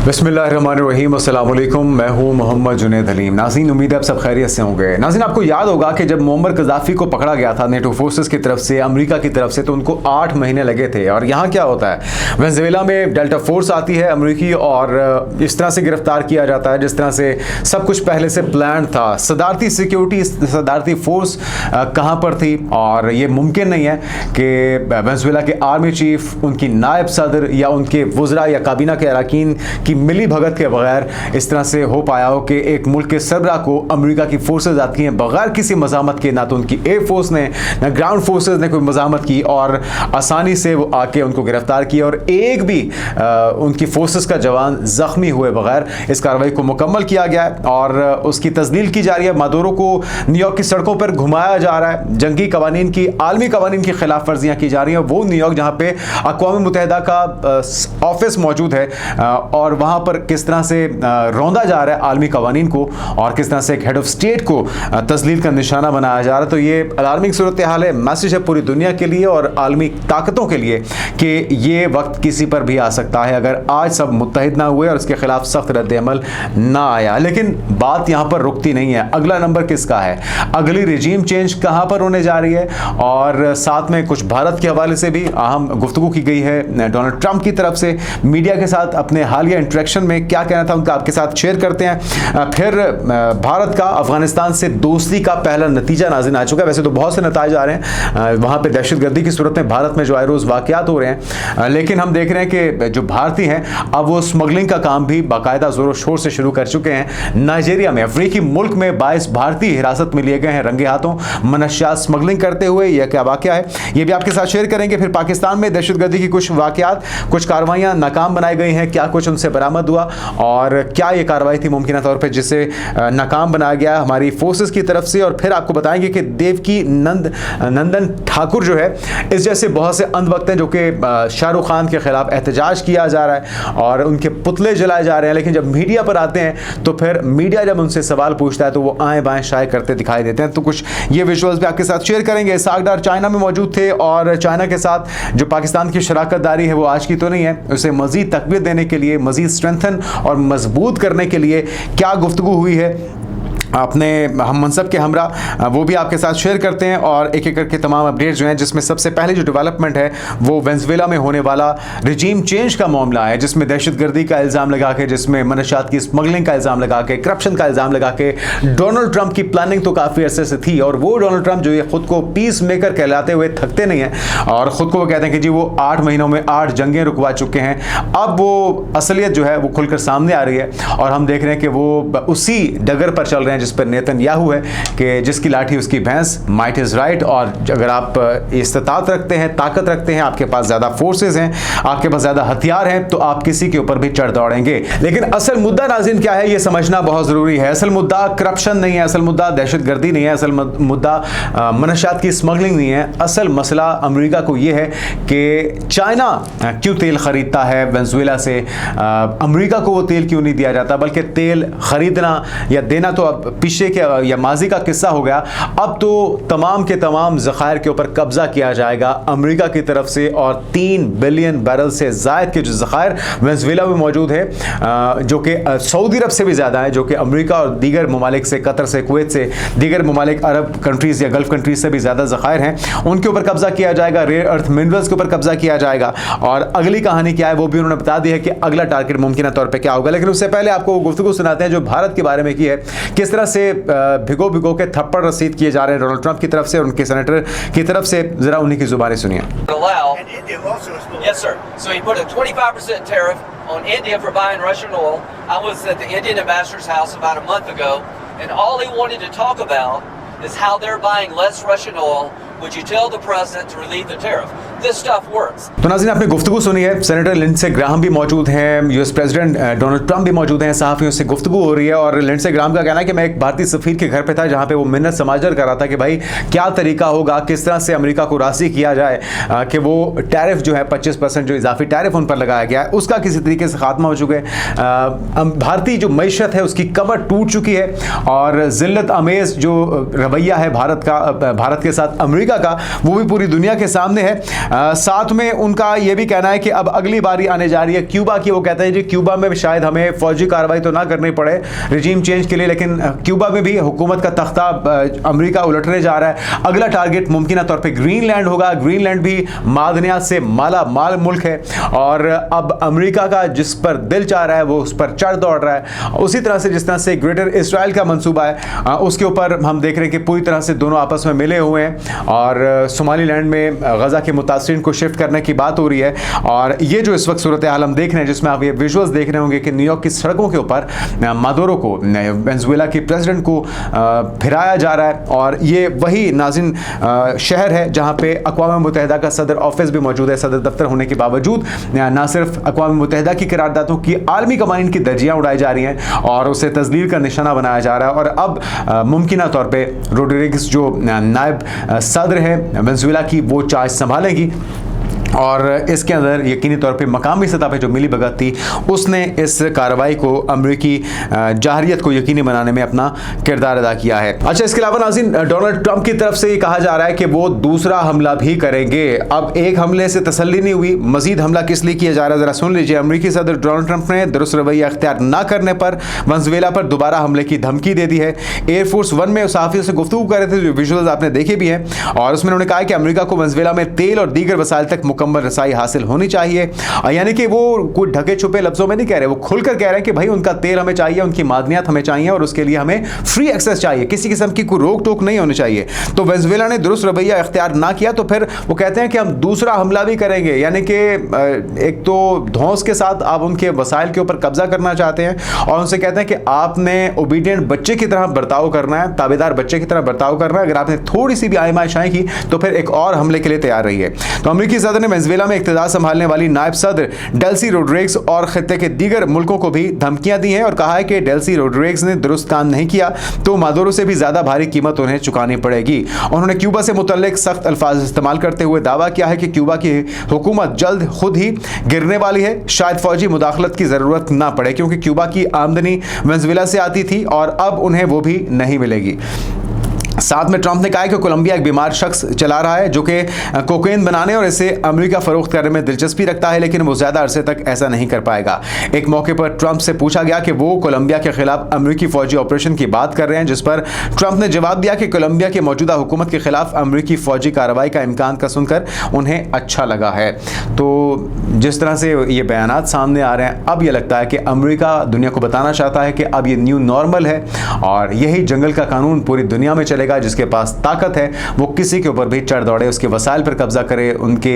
बिस्मिल्लाहिर्रहमानिर्रहीम, अस्सलाम वालेकुम। मैं हूं मोहम्मद जुनैद हलीम। नाज़रीन, उम्मीद है आप सब खैरियत से होंगे। नाज़रीन, आपको याद होगा कि जब मुअम्मर कज़ाफ़ी को पकड़ा गया था नेटो फोर्सेस की तरफ से, अमेरिका की तरफ से, तो उनको 8 महीने लगे थे। और यहाँ क्या होता है, वेनेज़ुएला में डेल्टा फोर्स आती है अमेरिकी, और इस तरह से गिरफ्तार किया जाता है जिस तरह से सब कुछ पहले से प्लान था। सदारती सिक्योरिटी, सदारती फोर्स कहाँ पर थी, और ये मुमकिन नहीं है कि वेनेज़ुएला के आर्मी चीफ, उनकी नायब सदर या उनके वज़रा या काबीना के अरकान की मिली भगत के बगैर इस तरह से हो पाया हो कि एक मुल्क के सरबरा को अमेरिका की फोर्सेस आती हैं बगैर किसी मज़ामत के। ना तो उनकी एयर फोर्स ने, ना ग्राउंड फोर्सेस ने कोई मज़ामत की, और आसानी से वो आके उनको गिरफ्तार किया, और एक भी उनकी फोर्सेस का जवान ज़ख्मी हुए बगैर इस कार्रवाई को मुकम्मल किया गया है। और उसकी तस्दील की जा रही है। मादुरो को न्यूयॉर्क की सड़कों पर घुमाया जा रहा है। जंगी कवानीन की, आलमी कवानीन की खिलाफ वर्जियाँ की जा रही हैं। वो न्यूयॉर्क जहाँ पे अक़वाम मुत्तहिदा का ऑफिस मौजूद है, और वहाँ पर किस तरह से रौंदा जा रहा है आलमी कवानीन को, और किस तरह से एक हेड ऑफ स्टेट को तस्लील का निशाना बनाया जा रहा है। तो ये अलार्मिंग सूरत हाल है। मैसेज है पूरी दुनिया के लिए और आलमी ताकतों के लिए कि ये वक्त किसी पर भी आ सकता है अगर आज सब मुत्तहिद ना हुए और इसके खिलाफ सख्त रद्द-ए-अमल ना आया। लेकिन बात यहाँ पर रुकती नहीं है। अगला नंबर किसका है, अगली रिजीम चेंज कहाँ पर होने जा रही है, और साथ में कुछ भारत के हवाले से भी अहम गुफ्तगू की गई है। डोनाल्ड ट्रंप की तरफ से मीडिया के साथ अपने हालिया इंटरेक्शन में क्या कहना था उनका आपके साथ शेयर करते हैं। फिर भारत का अफगानिस्तान से दोस्ती का पहला नतीजा नाज़िल आ चुका है। वैसे तो बहुत से नतीजे आ रहे हैं वहाँ पे दहशतगर्दी की सूरत में भारत में जो आए रोज़ वाक़यात हो रहे हैं, लेकिन हम देख रहे हैं कि जो भारतीय हैं अब वो स्मगलिंग का काम भी बाकायदा ज़ोरों शोर से शुरू कर चुके हैं। नाइजीरिया में, अफ्रीकी मुल्क में 22 भारतीय हिरासत में लिए गए हैं रंगे हाथों मनशियात स्मगलिंग करते हुए। यह क्या वाक़या है ये भी आपके साथ शेयर करेंगे। फिर पाकिस्तान में दहशतगर्दी की कुछ वाक़यात, कुछ कार्रवाइयाँ नाकाम बनाई गई हैं, क्या कुछ उनसे बरामद हुआ, और क्या ये कार्रवाई थी मुमकिन तौर पर जिसे नाकाम बनाया गया हमारी फोर्सेस की तरफ से। और फिर आपको बताएंगे कि देवकी नंदन ठाकुर जो है, इस जैसे बहुत से अंधभक्त हैं जो कि शाहरुख खान के खिलाफ एहतजाज किया जा रहा है और उनके पुतले जलाए जा रहे हैं, लेकिन जब मीडिया पर आते हैं तो फिर मीडिया जब उनसे सवाल पूछता है तो वो आएँ बाएँ शाये करते दिखाई देते हैं। तो कुछ ये विजुअल्स भी आपके साथ शेयर करेंगे। सागदार चाइना में मौजूद थे, और चाइना के साथ जो पाकिस्तान की शराकत दारी है वो आज की तो नहीं है, उसे मज़ीद तक़वियत देने के लिए, मज़ीद स्ट्रेंथन और मजबूत करने के लिए क्या गुफ्तगू हुई है अपने हम मनसब के हमरा, वो भी आपके साथ शेयर करते हैं। और एक एक करके तमाम अपडेट्स जो हैं, जिसमें सबसे पहले जो डेवलपमेंट है वो वेनेज़ुएला में होने वाला रिजीम चेंज का मामला है, जिसमें दहशतगर्दी का इल्ज़ाम लगा के, जिसमें मनशियात की स्मगलिंग का इल्ज़ाम लगा के, करप्शन का इल्ज़ाम लगा के डोनाल्ड ट्रंप की प्लानिंग तो काफ़ी अरसे से थी। और वो डोनाल्ड ट्रंप जो ये खुद को पीस मेकर कहलाते हुए थकते नहीं हैं, और ख़ुद को वो कहते हैं कि जी वो 8 महीनों में 8 जंगें रुकवा चुके हैं। अब वो असलियत जो है वो खुलकर सामने आ रही है, और हम देख रहे हैं कि वो उसी डगर पर चल रहे हैं जिस पर नेतन्याहू है कि जिसकी लाठी उसकी भैंस, माइट इज़ राइट। और अगर आप इस्तात रखते हैं, ताकत रखते हैं, आपके पास ज़्यादा फोर्सेस हैं, आपके पास ज़्यादा हथियार हैं, तो आप किसी के ऊपर भी चढ़ दौड़ेंगे। लेकिन असल मुद्दा नाज़रीन क्या है ये समझना बहुत ज़रूरी है। असल मुद्दा करप्शन नहीं है, असल मुद्दा दहशतगर्दी नहीं है, असल मुद्दा मनशियात की स्मगलिंग नहीं है। असल मसला अमेरिका को ये है कि चाइना क्यों तेल ख़रीदता है वेनेज़ुएला से, अमेरिका को वो तेल क्यों नहीं दिया जाता, बल्कि तेल ख़रीदना या देना तो अब पीछे या माजी का किस्सा हो गया। अब तो तमाम के तमाम ज़खायर के ऊपर कब्जा किया जाएगा अमेरिका की तरफ से, और 3 बिलियन बैरल से ज़ायद के जो ज़खायर वेनेज़ुएला में मौजूद है, जो कि सऊदी अरब से भी ज़्यादा है, जो कि अमेरिका और दीगर ममालिक से, कतर से, कुवैत से, दीगर ममालिक अरब कंट्रीज़ या गल्फ़ कंट्रीज़ से भी ज़्यादा ज़खायर हैं, उनके ऊपर कब्जा किया जाएगा। रेयर अर्थ मिनरल्स के ऊपर कब्जा किया जाएगा। और अगली कहानी क्या है वो भी उन्होंने बता दी है कि अगला टारगेट मुमकिन तौर पर क्या होगा। लेकिन उससे पहले आपको गुफ्तगू सुनाते हैं जो भारत के बारे में की है, किस तरह से भिगो भिगो के थप्पड़ रसीद किए जा रहे हैं डोनाल्ड ट्रंप की तरफ से और उनके सेनेटर की तरफ से। जरा उन्हीं की जुबानी सुनिए। Yes, sir. So he put a 25% tariff on India for buying Russian oil. I was at the Indian ambassador's house about a month ago, and all he wanted to talk about is how they're buying less Russian oil. Would you tell the president to relieve the tariff? This stuff works. तो नाज़रीन आपने गुफ्तगू सुनी है। Senator Lindsey Graham भी मौजूद हैं, US president Donald Trump भी मौजूद हैं, सहाफ़ियों से गुफ्तगू हो रही है। और लिंडसे ग्राहम का कहना है कि मैं एक भारतीय सफ़ीर के घर पे था जहाँ पे वो मिन्नत समाजर कर रहा था कि भाई क्या तरीका होगा, किस तरह से अमेरिका को राज़ी किया जाए कि वो टैरिफ जो है 25% जो इजाफी टैरिफ उन पर लगाया गया है उसका किसी तरीके से खात्मा हो चुके हैं। भारतीय जो मैशत है उसकी कमर टूट चुकी है, और ज़िल्लत अमेज़ जो रवैया है भारत का, भारत के साथ अमेरिका का, वो भी पूरी दुनिया के सामने है। साथ में उनका यह भी कहना है कि अब अगली बारी आने जा रही है क्यूबा की। वो कहते हैं जी क्यूबा में शायद हमें फौजी कार्रवाई तो ना करनी पड़े रिजीम चेंज के लिए, लेकिन क्यूबा में भी हुकूमत का तख्ता अमेरिका उलटने जा रहा है। अगला टारगेट मुमकिन तौर पे ग्रीनलैंड होगा। ग्रीनलैंड भी मादनियात से माला माल मुल्क है और अब अमेरिका का जिस पर दिल चाह रहा है वो उस पर चढ़ दौड़ रहा है। उसी तरह से जिस तरह से ग्रेटर इसराइल का मंसूबा है उसके ऊपर हम देख रहे हैं कि पूरी तरह से दोनों आपस में मिले हुए हैं और सोमालीलैंड में गजा के मुतासरीन को शिफ्ट करने की बात हो रही है। और ये जो इस वक्त सूरत हाल हम देख रहे हैं जिसमें आप ये विजुअल्स देख रहे होंगे कि न्यूयॉर्क की सड़कों के ऊपर मादुरो को, वेनेजुएला के प्रेसिडेंट को फिराया जा रहा है और ये वही नाज़रीन शहर है जहां पे अक़वाम मुत्तहिदा का सदर ऑफिस भी मौजूद है। सदर दफ्तर होने के बावजूद ना सिर्फ अक़वाम मुत्तहिदा की करारदादों की आलमी कवानीन की दर्जियाँ उड़ाई जा रही हैं और उसे तस्दीर का निशाना बनाया जा रहा है। और अब मुमकिन तौर पे रोड्रिग्स जो नायब सदर है वेनेजुएला की वो चार्ज संभालेंगी और इसके अंदर यकीनी तौर पे मकामी सतह पे जो मिली भगत थी उसने इस कार्रवाई को अमरीकी जाहरियत को यकीनी बनाने में अपना किरदार अदा किया है। अच्छा, इसके अलावा नाज़रीन डोनाल्ड ट्रंप की तरफ से ये कहा जा रहा है कि वो दूसरा हमला भी करेंगे। अब एक हमले से तसल्ली नहीं हुई, मजीद हमला किस लिए किया जा रहा है जरा सुन लीजिए। अमरीकी सदर डोनाल्ड ट्रंप ने दुरुस्त रवैया अख्तियार न करने पर वेनेजुएला पर दोबारा हमले की धमकी दे दी है। एयरफोर्स वन में सहाफ़ियों से गुफ्तगू कर रहे थे, जो विजुअल्स आपने देखे भी हैं, और उसमें उन्होंने कहा कि अमरीका को वेनेजुएला में तेल और दीगर वसाइल तक मुकम्मल रसाई हासिल होनी चाहिए। यानी कि वो कोई ढके छुपे लफ्जों में नहीं कह रहे, वो खुलकर कह रहे हैं कि भाई उनका तेल हमें चाहिए, उनकी मादनियात हमें चाहिए और उसके लिए हमें फ्री एक्सेस चाहिए, किसी किस्म की कोई रोक टोक नहीं होनी चाहिए। तो वेनेजुएला ने दुरुस्त रवैया इख्तियार ना किया तो फिर वो कहते हैं कि हम दूसरा हमला भी करेंगे। यानी कि एक तो धौंस के साथ आप उनके वसाइल के ऊपर कब्जा करना चाहते हैं और उनसे कहते हैं कि आपने ओबीडियंट बच्चे की तरह बर्ताव करना है, ताबेदार बच्चे की तरह बर्ताव करना है। अगर आपने थोड़ी सी भी आयमाइशाई की तो फिर एक और हमले के लिए तैयार रही है। तो अमरीकी सदर ने वेनेजुएला में इक़्तिदार संभालने वाली नायब सदर डेल्सी रोड्रिग्स और खित्ते के दीगर मुल्कों को भी धमकियां दी हैं और कहा है कि डेल्सी रोड्रिग्स ने दुरुस्त काम नहीं किया तो मादुरो से भी ज्यादा भारी कीमत उन्हें चुकानी पड़ेगी। उन्होंने क्यूबा से मुतल्लिक सख्त अल्फाज इस्तेमाल करते हुए दावा किया है कि क्यूबा की हुकूमत जल्द खुद ही गिरने वाली है, शायद फौजी मुदाखलत की जरूरत ना पड़े, क्योंकि क्यूबा की आमदनी वेनेजुएला से आती थी और अब उन्हें वो भी नहीं मिलेगी। साथ में ट्रंप ने कहा कि कोलंबिया एक बीमार शख्स चला रहा है जो कि कोकेन बनाने और इसे अमेरिका फरोख्त करने में दिलचस्पी रखता है, लेकिन वो ज्यादा अरसे तक ऐसा नहीं कर पाएगा। एक मौके पर ट्रंप से पूछा गया कि वो कोलंबिया के खिलाफ अमेरिकी फौजी ऑपरेशन की बात कर रहे हैं, जिस पर ट्रंप ने जवाब दिया कि कोलंबिया की मौजूदा हुकूमत के खिलाफ अमेरिकी फौजी कार्रवाई का इम्कान का सुनकर उन्हें अच्छा लगा है। तो जिस तरह से ये बयानात सामने आ रहे हैं, अब यह लगता है कि अमेरिका दुनिया को बताना चाहता है कि अब ये न्यू नॉर्मल है और यही जंगल का कानून पूरी दुनिया में चलेगा। जिसके पास ताकत है वो किसी के ऊपर भी चढ़ दौड़े, उसके वसाइल पर कब्जा करे, उनके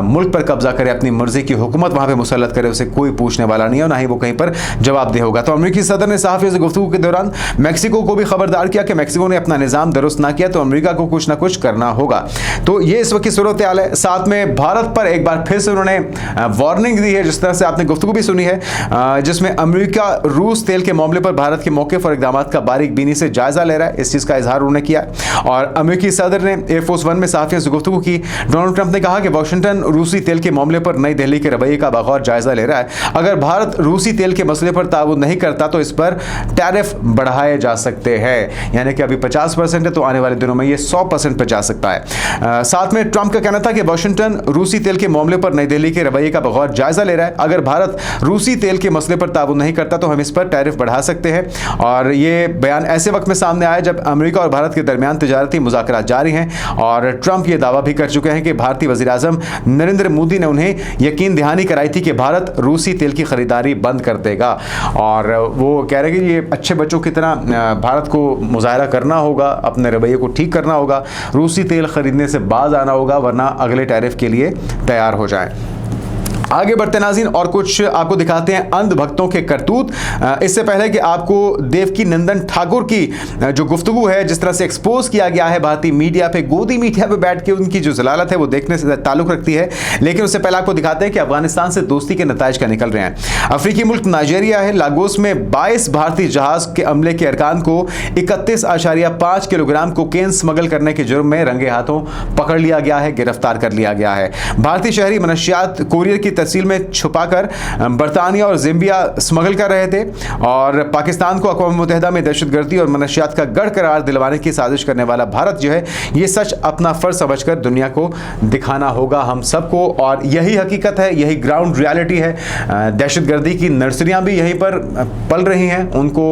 मुल्क पर कब्जा करे, अपनी मर्जी की हुकूमत वहां पे मुसल्लत करे, उसे कोई पूछने वाला नहीं है और ना ही वो कहीं पर जवाबदेह होगा। तो अमेरिकी सदर ने सहाफ़ियों से गुफ्तगू के दौरान मैक्सिको को भी खबरदार किया कि मैक्सिको ने अपना निज़ाम दुरुस्त ना किया तो अमेरिका को कुछ ना कुछ करना होगा। तो ये इस वक्त की सूरत हाल है। साथ में भारत पर एक बार फिर से उन्होंने वार्निंग दी है, जिस तरह से आपने गुफ्तगू भी सुनी है, जिसमें अमेरिका रूस तेल के मामले पर भारत के मौके और इक़दाम का बारीक बीनी से जायजा ले रहा है, इस चीज़ का इजहार उन्होंने किया। और अमेरिकी सदर ने एयरफोर्स वन में सहाफ़ियों से गुफ्तगू की। डोनाल्ड ट्रंप ने कहा कि वाशिंगटन रूसी तेल के मामले पर नई दिल्ली के रवैये का बगौर जायजा ले रहा है। अगर भारत रूसी तेल के मसले पर ताउन नहीं करता तो इस पर टैरिफ बढ़ाए जा सकते हैं, यानी कि अभी 50% है तो आने वाले दिनों में ये 100% पर जा सकता है। साथ में ट्रंप का कहना था कि वाशिंगटन रूसी तेल के मामले पर नई दिल्ली के रवैये का बगौर जायजा ले रहा है। अगर भारत रूसी तेल के मसले पर ताउन नहीं करता तो हम इस पर टैरिफ बढ़ा सकते हैं। और ये बयान ऐसे वक्त में सामने आया जब अमेरिका और भारत के दरमियान तिजारती मुज़ाकरात जारी हैं और ट्रंप ये दावा भी कर चुके हैं कि भारतीय वज़ीर-ए-आज़म नरेंद्र मोदी ने उन्हें यकीन दहानी कराई थी कि भारत रूसी तेल की खरीदारी बंद कर देगा। और वो कह रहे हैं कि ये अच्छे बच्चों की तरह भारत को मुज़ाहरा करना होगा, अपने रवैये को ठीक करना होगा, रूसी तेल खरीदने से बाज आना होगा, वरना अगले टैरिफ के लिए तैयार हो जाएं। आगे बढ़ते नाज़रीन और कुछ आपको दिखाते हैं अंध भक्तों के करतूत। इससे पहले कि आपको देवकी नंदन ठाकुर की जो गुफ्तगू है, जिस तरह से एक्सपोज किया गया है भारतीय मीडिया पे, गोदी मीडिया पे बैठ के उनकी जो जलालत है वो देखने से ताल्लुक़ रखती है, लेकिन उससे पहले आपको दिखाते हैं कि अफगानिस्तान से दोस्ती के नताइज क्या निकल रहे हैं। अफ्रीकी मुल्क नाइजीरिया है, लागोस में 22 भारतीय जहाज के अमले के अरकान को 31.5 किलोग्राम कोकेन स्मगल करने के जुर्म में रंगे हाथों पकड़ लिया गया है, गिरफ्तार कर लिया गया है। भारतीय शहरी मनशियात कोरियर की तहसील में छुपाकर बरतानिया और जिम्बिया स्मगल कर रहे थे और पाकिस्तान को अक़वाम मुत्तहिदा में दहशतगर्दी और मनशियात का गढ़ करार दिलवाने की साजिश करने वाला भारत जो है, ये सच अपना फ़र्ज समझकर दुनिया को दिखाना होगा हम सबको। और यही हकीकत है, यही ग्राउंड रियलिटी है। दहशतगर्दी की नर्सरियाँ भी यहीं पर पल रही हैं, उनको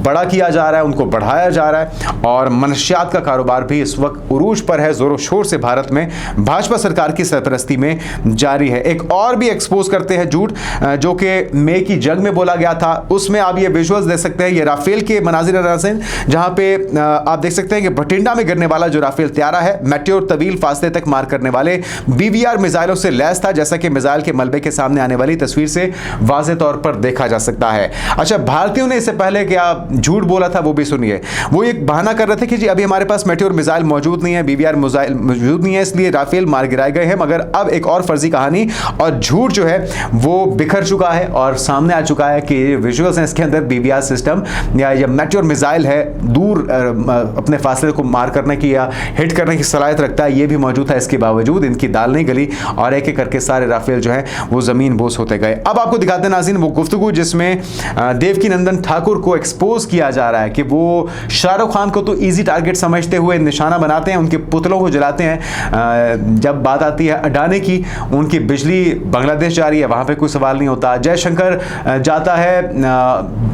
बड़ा किया जा रहा है, उनको बढ़ाया जा रहा है और मनशियात का कारोबार भी इस वक्त उरूज पर है, ज़ोरों शोर से भारत में भाजपा सरकार की सरपरस्ती में जारी है। एक और भी एक्सपोज करते हैं झूठ जो कि मई की जंग में बोला गया था, उसमें आप ये विजुअल्स देख सकते हैं, ये राफेल के मनाजिर नाज़रीन, जहां पे आप देख सकते हैं कि भटिंडा में गिरने वाला जो राफेल त्यारा है, मेट्योर तवील फासले तक मार करने वाले BVR मिसाइलों से लैस था, जैसा कि मिसाइल के मलबे के सामने आने वाली तस्वीर से वाज़ेह तौर पर देखा जा सकता है। अच्छा, भारतीयों ने इससे पहले क्या झूठ बोला था वो भी सुनिए। वो एक बहाना कर रहे थे कि जी अभी हमारे पास मेट्योर मिसाइल मौजूद नहीं है, BVR मिसाइल मौजूद नहीं है, इसलिए राफेल मार गिराए गए हैं। मगर अब एक और फर्जी कहानी और झूठ जो है वो बिखर चुका है और सामने आ चुका है कि विजुअल्स हैं इसके अंदर BVR सिस्टम या मेट्योर मिसाइल है, दूर अपने फासले को मार करने की या हिट करने की सलाहियत रखता है, ये भी मौजूद है। इसके बावजूद इनकी दाल नहीं गली और एक एक करके सारे राफेल जो है वो जमीन बोस होते गए। अब आपको दिखाते हैं नाज़रीन वो गुफ्तगू जिसमें देवकीनंदन ठाकुर को एक्सपोज किया जा रहा है कि वो शाहरुख खान को तो ईजी टारगेट समझते हुए निशाना बनाते हैं, उनके पुतलों को जलाते हैं। जब बात आती है अडानी की, उनकी बिजली बांग्लादेश जा रही है, वहाँ पे कोई सवाल नहीं होता। जयशंकर जाता है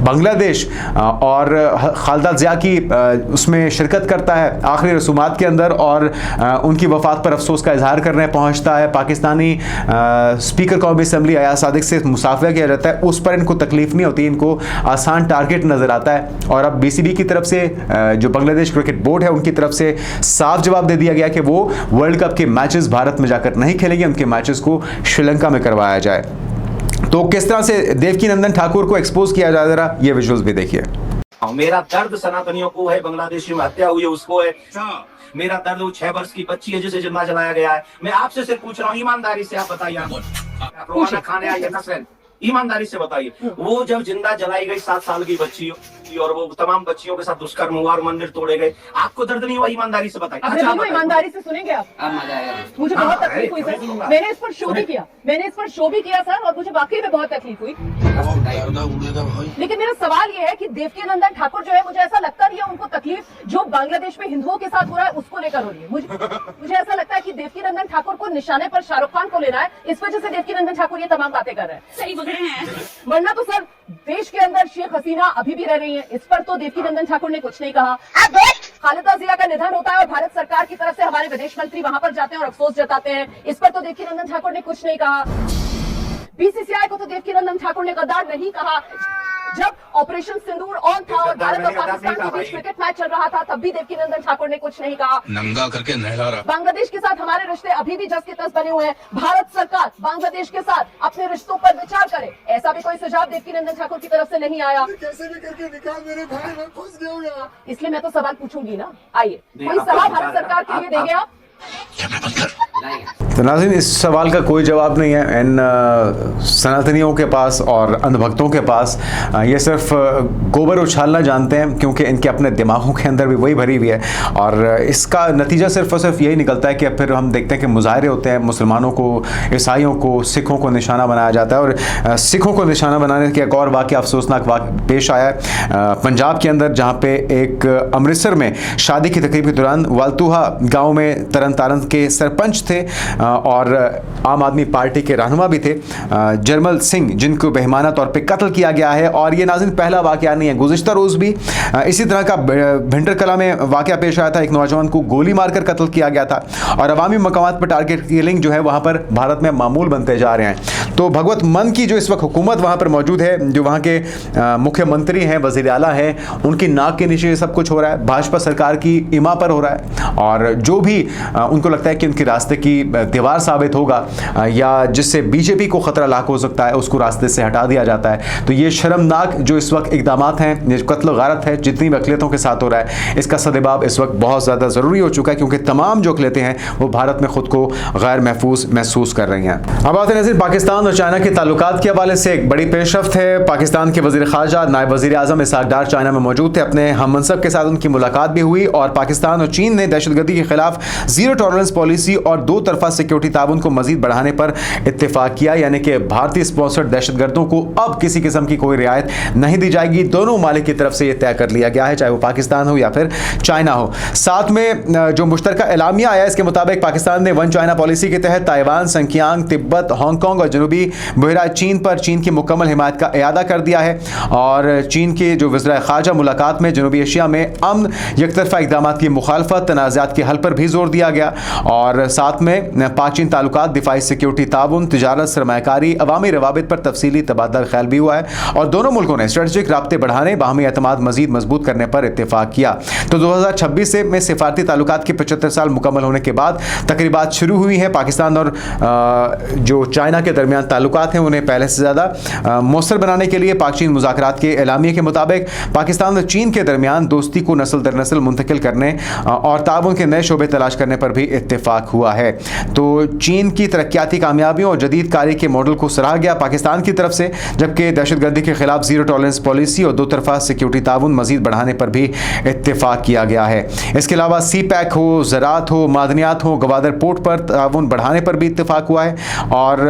बांग्लादेश और खालिदा ज़िया की उसमें शिरकत करता है आखिरी रसूमात के अंदर और उनकी वफात पर अफसोस का इजहार करने पहुँचता है। पाकिस्तानी स्पीकर कौमी असम्बली अयाज सादिक से मुसाफिर किया जाता है, उस पर इनको तकलीफ नहीं होती, इनको आसान टारगेट नजर आता है। और अब BCB की तरफ से जो बांग्लादेश क्रिकेट बोर्ड है उनकी तरफ से साफ जवाब दे दिया गया कि वो वर्ल्ड कप के मैचेस भारत में जाकर नहीं खेलेंगे, उनके मैचेस को श्रीलंका में करवाया जाए। तो किस तरह से देवकीनंदन ठाकुर को एक्सपोज किया जा रहा है, ये विजुअल्स भी देखिए। मेरा दर्द सनातनियों को है, बांग्लादेशी में हत्या हुई है उसको है। मेरा दर्द वो 6 वर्ष की बच्ची है जिसे जिंदा जलाया गया है। मैं आपसे सिर्फ पूछ रहा हूँ, ईमानदारी से आप बताइए, रोजाना खाने आई है, ईमानदारी से बताइए, वो जब जिंदा जलाई गई 7 साल की बच्ची और वो तमाम बच्चियों के साथ दुष्कर्म हुआ और मंदिर तोड़े गए, आपको दर्द नहीं हुआ? ईमानदारी से बताइए। अच्छा, ईमानदारी से सुनेंगे आप? मुझे बहुत तकलीफ हुई सर, मैंने इस पर शो भी किया सर, और मुझे वाकई में बहुत तकलीफ हुई। लेकिन मेरा सवाल ये है कि देवकीनंदन ठाकुर जो है, मुझे ऐसा लगता नहीं है उनको तकलीफ जो बांग्लादेश में हिंदुओं के साथ हो रहा है उसको लेकर हो रही है। मुझे ऐसा लगता है कि देवकीनंदन ठाकुर को निशाने पर शाहरुख खान को लेना है, इस वजह से देवकीनंदन ठाकुर ये तमाम बातें कर रहे हैं। सही बोल रहे हैं, वरना तो सर देश के अंदर शेख हसीना अभी भी रह रही है, इस पर तो देवकीनंदन ठाकुर ने कुछ नहीं कहा। खालिदा जिया का निधन होता है और भारत सरकार की तरफ से हमारे विदेश मंत्री वहां पर जाते हैं और अफसोस जताते हैं, इस पर तो देवकीनंदन ठाकुर ने कुछ नहीं कहा। BCCI को तो देवकीनंदन ठाकुर ने गद्दार नहीं कहा। जब ऑपरेशन सिंदूर ऑन था और भारत और पाकिस्तान के बीच क्रिकेट मैच चल रहा था, तब भी देवकीनंदन ठाकुर ने कुछ नहीं कहा। नंगा करके नहला रहा। बांग्लादेश के साथ हमारे रिश्ते अभी भी जस के तस बने हुए हैं। भारत सरकार बांग्लादेश के साथ अपने रिश्तों पर विचार करे, ऐसा भी कोई सुझाव देवकीनंदन ठाकुर की तरफ से नहीं आया। कैसे भी करके निकाल, मेरे भाई मैं फंस गया। इसलिए मैं तो सवाल पूछूंगी ना, आइए कोई सलाह भारत सरकार के लिए देंगे आप? तो नाज़रीन, इस सवाल का कोई जवाब नहीं है इन सनातनियों के पास और अंधभक्तों के पास। ये सिर्फ गोबर उछालना जानते हैं, क्योंकि इनके अपने दिमागों के अंदर भी वही भरी हुई है। और इसका नतीजा सिर्फ और सिर्फ यही निकलता है कि अब फिर हम देखते हैं कि मुजाहरे होते हैं, मुसलमानों को, ईसाइयों को, सिखों को निशाना बनाया जाता है। और सिखों को निशाना बनाने के एक और वाक़या, अफसोसनाक वाक़या पेश आया है पंजाब के अंदर, जहाँ पे एक अमृतसर में शादी की तकरीब के दौरान वालतूहा गाँव में तरन तारण के सरपंच थे और आम आदमी पार्टी के रहनुमा भी थे, जरमल सिंह, जिनको बेहमाना तौर पे कत्ल किया गया है। और ये नाज़रीन पहला वाक़या नहीं है, गुज़िश्ता रोज़ भी इसी तरह का भिंडर कला में वाक़या पेश आया था। एक नौजवान को गोली मारकर कत्ल किया गया था और अवामी मकामात पर टारगेट किलिंग जो है वहाँ पर भारत में मामूल बनते जा रहे हैं। तो भगवत मन की जो इस वक्त हुकूमत वहाँ पर मौजूद है, जो वहाँ के मुख्यमंत्री हैं, वज़ीर आला हैं, उनकी नाक के नीचे सब कुछ हो रहा है, भाजपा सरकार की इमा पर हो रहा है। और जो भी उनको लगता है कि उनके रास्ते की दीवार साबित होगा या जिससे बीजेपी को खतरा लाक हो सकता है, उसको रास्ते से हटा दिया जाता है। तो ये शर्मनाक जो इस वक्त इकदामात हैं, ये कत्ल गारत है, जितनी भी अक़लियतों के साथ हो रहा है, इसका सदेबाब इस वक्त बहुत ज़्यादा ज़रूरी हो चुका है, क्योंकि तमाम जो अक़लियतें हैं वो भारत में ख़ुद को गैर महफूज महसूस कर रही हैं। अब आते हैं नज़ीर पाकिस्तान और चाइना के ताल्लुकात के हवाले से एक बड़ी पेशरफ्त है। पाकिस्तान के वज़ीर ख़ारजा नायब वज़ीर आज़म इसहाक़ डार चाइना में मौजूद थे, अपने हम मनसब के साथ उनकी मुलाकात भी हुई और पाकिस्तान और चीन ने दहशतगर्दी के खिलाफ ज़ीरो टॉलरेंस पॉलिसी और दो तरफा सिक्योरिटी ताउन को मजीद बढ़ाने पर इत्तेफाक किया, यानी कि भारतीय स्पॉन्सर्ड दहशतगर्दों को अब किसी किस्म की कोई रियायत नहीं दी जाएगी। दोनों मालिक की तरफ से यह तय कर लिया गया है, चाहे वो पाकिस्तान हो या फिर चाइना हो। साथ में जो मुश्तरका एलामिया आया, इसके मुताबिक पाकिस्तान ने वन चाइना पॉलिसी के तहत ताइवान, संकियांग, तिब्बत, हांगकांग और जनूबी बहरा चीन पर चीन की मुकम्मल हिमायत का इयादा कर दिया है। और चीन के जो वज़ीर ख़ारजा मुलाकात में जनूबी एशिया में अमन यकतरफा इक़दाम की मुखालफत, तनाज़ात के हल पर भी जोर दिया गया। और साथ में पाक चीन ताल्लुकात, दिफाई सिक्योरिटी ताउन, तिजारत, सरमायाकारी, अवामी रवाबित पर तफसीली तबादला ख्याल भी हुआ है। और दोनों मुल्कों ने स्ट्रेटजिक राब्ते बढ़ाने, बाहमी एतमाद मजीद मजबूत करने पर इत्तेफाक किया। तो 2026 में सिफारती ताल्लुकात के 75 साल मुकम्मल होने के बाद तकरीबात शुरू हुई हैं। पाकिस्तान और जो चाइना के दरमियान ताल्लुकात हैं उन्हें पहले से ज़्यादा मौसर बनाने के लिए पाक चीन मुज़ाकरात के एलामिया के मुताबिक पाकिस्तान और चीन के दरमियान दोस्ती को नस्ल दर नस्ल मुंतकिल करने और ताउन के नए शोबे तलाश करने पर भी इत्तेफाक हुआ है। तो चीन की तरक्याती कामयाबियों और जदीद कारी के मॉडल को सराहा गया पाकिस्तान की तरफ से, जबकि दहशतगर्दी के खिलाफ ज़ीरो टॉलरेंस पॉलिसी और दो तरफा सिक्योरिटी ताउन मजीद बढ़ाने पर भी इत्तेफाक किया गया है। इसके अलावा सी पैक हो, ज़राअत हो, मादनियात हो, गवादर पोर्ट पर ताउन बढ़ाने पर भी इत्तेफाक हुआ है। और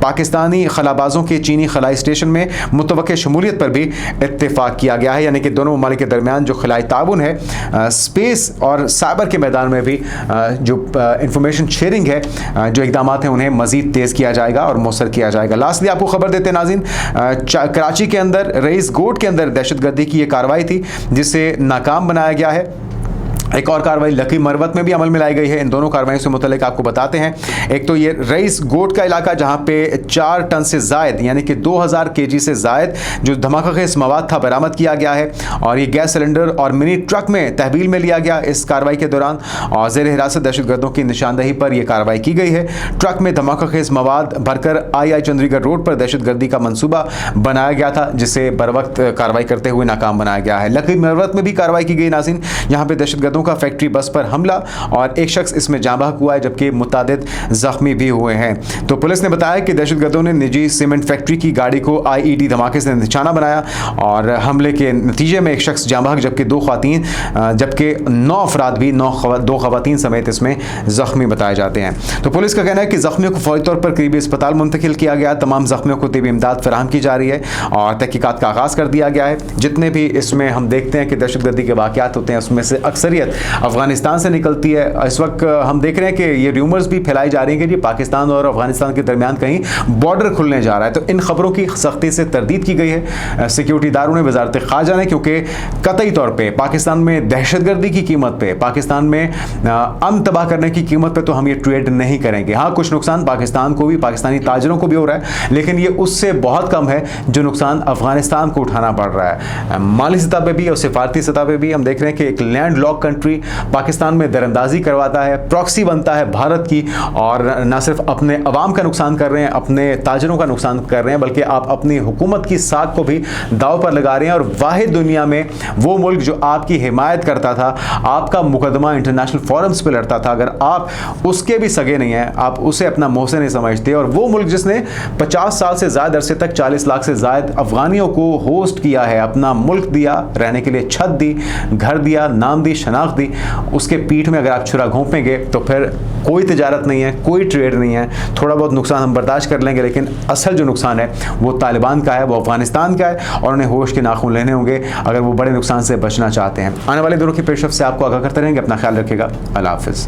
पाकिस्तानी खलाबाजों के चीनी खलाई स्टेशन में मुतवक्के शमूलियत पर भी इत्तेफाक किया गया है, यानी कि दोनों ममालिक के दरमियान जो खलाई ताउन है स्पेस और साइबर के मैदान में भी जो इंफॉर्मेशन शेयरिंग है, जो इकदाम हैं उन्हें मजीद तेज़ किया जाएगा और मौसर किया जाएगा। लास्टली आपको खबर देते हैं नाज़रीन, कराची के अंदर रईस गोट के अंदर दहशतगर्दी की ये कार्रवाई थी जिसे नाकाम बनाया गया है। एक और कार्रवाई लकी मरवत में भी अमल में लाई गई है। इन दोनों कार्रवाइयों से मुतल्लिक आपको बताते हैं। एक तो ये रईस गोट का इलाका जहां पे 4 टन से ज़ायद यानी कि 2000 केजी से ज़ायद जो धमाकाखेज़ मवाद था बरामद किया गया है और ये गैस सिलेंडर और मिनी ट्रक में तहवील में लिया गया इस कार्रवाई के दौरान। और ज़ेर हिरासत दहशतगर्दों की निशानदही पर यह कार्रवाई की गई है। ट्रक में धमाकाखेज़ मवाद भरकर आई चंद्रीगढ़ रोड पर दहशतगर्दी का मनसूबा बनाया गया था, जिसे बर वक्त कार्रवाई करते हुए नाकाम बनाया गया है। लकी मरवत में भी कार्रवाई की गई नाज़रीन, यहाँ पे दहशतगर्दों का फैक्ट्री बस पर हमला और एक शख्स इसमें जाँ बहक हुआ है, जबकि मुतादिद जख्मी भी हुए हैं। तो पुलिस ने बताया कि दहशतगर्दों ने निजी सीमेंट फैक्ट्री की गाड़ी को IED धमाके से निशाना बनाया और हमले के नतीजे में एक शख्स जाँ बहक जबकि 2 ख़वातीन जबकि 9 अफराद भी 2 ख़वातीन समेत इसमें ज़ख्मी बताए जाते हैं। तो पुलिस का कहना है कि ज़ख्मियों को फौरी तौर पर करीबी अस्पताल मुंतकिल किया गया। तमाम ज़ख्मियों को तिबी इमदाद फराहम की जा रही है और तहकीकात का आगाज़ कर दिया गया है। जितने भी इसमें हम देखते हैं कि दहशतगर्दी के वाक़यात होते हैं उसमें से अक्सरियत अफगानिस्तान से निकलती है। इस वक्त हम देख रहे हैं कि ये र्यूमर्स भी फैलाई जा रही हैं कि जी पाकिस्तान और अफगानिस्तान के दरमियान कहीं बॉर्डर खुलने जा रहा है। तो इन खबरों की सख्ती से तरदीद की गई है सिक्योरिटी इदारों ने, वजारत ख़ारजा ने, क्योंकि कतई तौर पर पाकिस्तान में दहशतगर्दी की कीमत पर, पाकिस्तान में अमन तबाह करने की कीमत पर तो हम ये ट्रेड नहीं करेंगे। हाँ, कुछ नुकसान पाकिस्तान को भी, पाकिस्तानी ताजरों को भी हो रहा है, लेकिन ये उससे बहुत कम है जो नुकसान अफगानिस्तान को उठाना पड़ रहा है। माली सतह पर भी और सिफारती सतह पर भी हम देख रहे हैं कि एक लैंड लॉक कंट्री पाकिस्तान में दरअंदाजी करवाता है, प्रॉक्सी बनता है भारत की, और न सिर्फ अपने अवाम का नुकसान कर रहे हैं, अपने ताजरों का नुकसान कर रहे हैं, बल्कि आप अपनी हुकूमत की साख को भी दाव पर लगा रहे हैं। और वाहिद दुनिया में वो मुल्क जो आपकी हिमायत करता था, आपका मुकदमा इंटरनेशनल फोरम्स पे लड़ता था, अगर आप उसके भी सगे नहीं हैं, आप उसे अपना मोहसिन नहीं समझते, और वो मुल्क जिसने 50 साल से ज़्यादा अरसे तक 40 लाख से ज़्यादा अफगानियों को होस्ट किया है, अपना मुल्क दिया, रहने के लिए छत दी, घर दिया, नाम दी, शनाख्त दी, उसके पीठ में अगर आप छुरा घोंपेंगे तो फिर कोई तिजारत नहीं है, कोई ट्रेड नहीं है। थोड़ा बहुत नुकसान हम बर्दाश्त कर लेंगे, लेकिन असल जो नुकसान है वो तालिबान का है, वो अफगानिस्तान का है, और उन्हें होश के नाखून लेने होंगे अगर वो बड़े नुकसान से बचना चाहते हैं। आने वाले दिनों की पेशरफ से आपको आगाह करते रहेंगे। अपना ख्याल रखिएगा। अल्लाह हाफिज़।